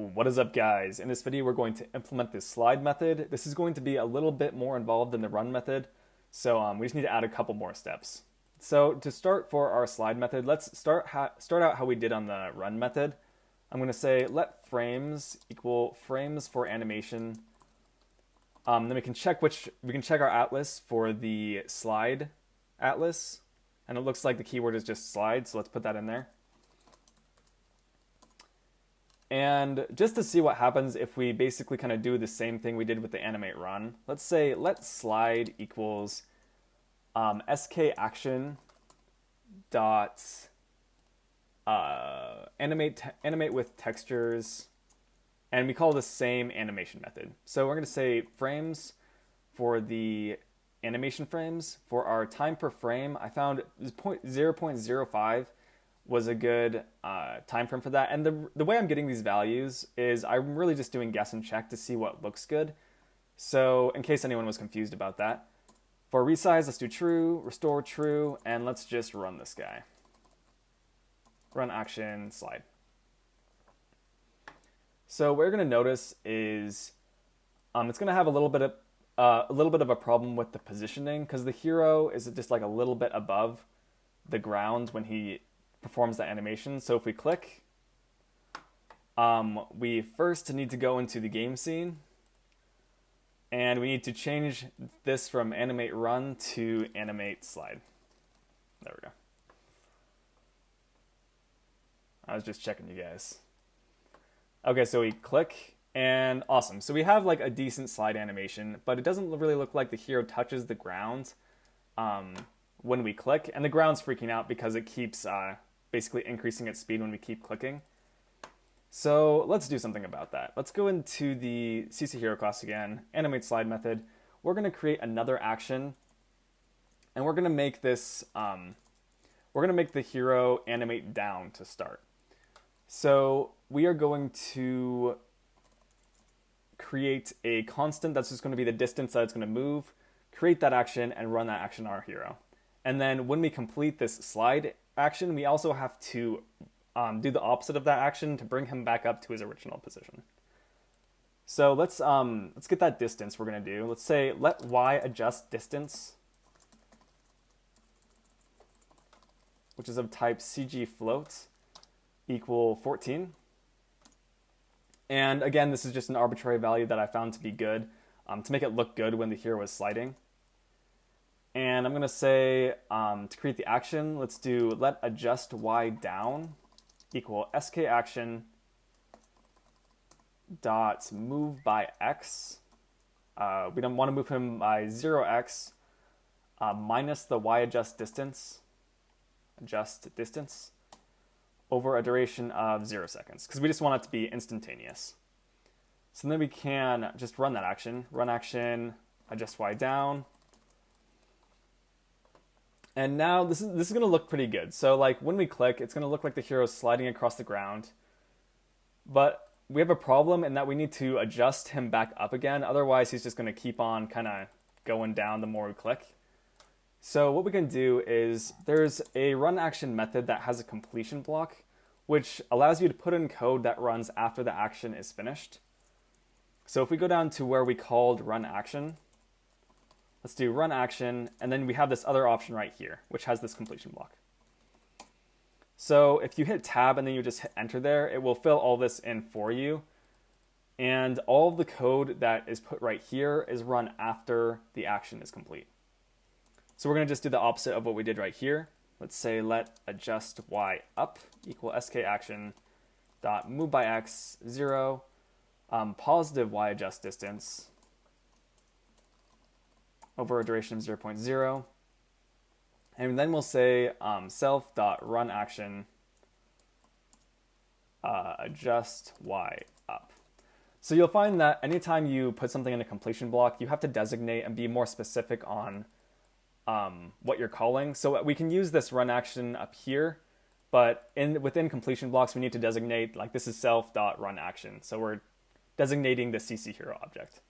What is up, guys? In this video we're going to implement this slide method. This is going to be a little bit more involved than the run method, so we just need to add a couple more steps. So to start for our slide method, let's start out how we did on the run method. I'm going to say let frames equal frames for animation. Then we can check our atlas for the slide atlas, and it looks like the keyword is just slide, so let's put that in there. And just to see what happens if we basically kind of do the same thing we did with the animate run, let's say let slide equals sk action dot animate with textures, and we call the same animation method. So we're going to say frames for the animation frames. For our time per frame, I found 0.05 was a good time frame for that. And the way I'm getting these values is I'm really just doing guess and check to see what looks good. So in case anyone was confused about that, for resize, let's do true, restore true, and let's just run this guy. Run action slide. So what you're going to notice is it's going to have a little bit of a problem with the positioning, because the hero is just like a little bit above the ground when he performs that animation. So if we click, we first need to go into the game scene, and we need to change this from animate run to animate slide. There we go. I was just checking you guys. Okay, so we click, and awesome. So we have like a decent slide animation, but it doesn't really look like the hero touches the ground when we click, and the ground's freaking out because it keeps basically increasing its speed when we keep clicking. So let's do something about that. Let's go into the CC Hero class again, animate slide method. We're going to create another action, and we're going to make this, the hero animate down to start. So we are going to create a constant that's just going to be the distance that it's going to move, create that action, and run that action on our hero. And then when we complete this slide action, we also have to do the opposite of that action to bring him back up to his original position. So let's get that distance we're going to do. Let's say let y adjust distance, which is of type CG float, equal 14. And again, this is just an arbitrary value that I found to be good to make it look good when the hero is sliding. And I'm going to say, to create the action, let's do let adjust y down equal sk action dot move by x. We don't want to move him by 0x minus the y adjust distance over a duration of 0 seconds, because we just want it to be instantaneous. So then we can just run that action, run action, adjust y down. And now this is going to look pretty good. So like when we click, it's going to look like the hero is sliding across the ground. But we have a problem in that we need to adjust him back up again. Otherwise, he's just going to keep on kind of going down the more we click. So what we can do is there's a run action method that has a completion block, which allows you to put in code that runs after the action is finished. So if we go down to where we called run action, let's do run action, and then we have this other option right here, which has this completion block. So if you hit tab and then you just hit enter there, it will fill all this in for you. And all of the code that is put right here is run after the action is complete. So we're going to just do the opposite of what we did right here. Let's say let adjust y up equal sk action dot move by x 0 positive y adjust distance over a duration of 0.0, and then we'll say self.run action adjust y up. So you'll find that anytime you put something in a completion block, you have to designate and be more specific on what you're calling. So we can use this run action up here, but within completion blocks, we need to designate like this is self.run action. So we're designating the CC Hero object.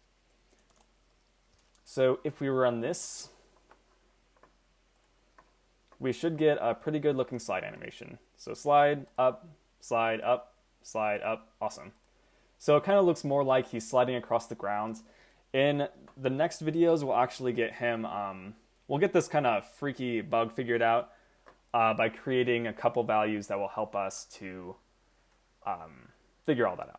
So if we run this, we should get a pretty good looking slide animation. So slide up, slide up, slide up, awesome. So it kind of looks more like he's sliding across the ground. In the next videos, we'll actually get him, we'll get this kind of freaky bug figured out by creating a couple values that will help us to figure all that out.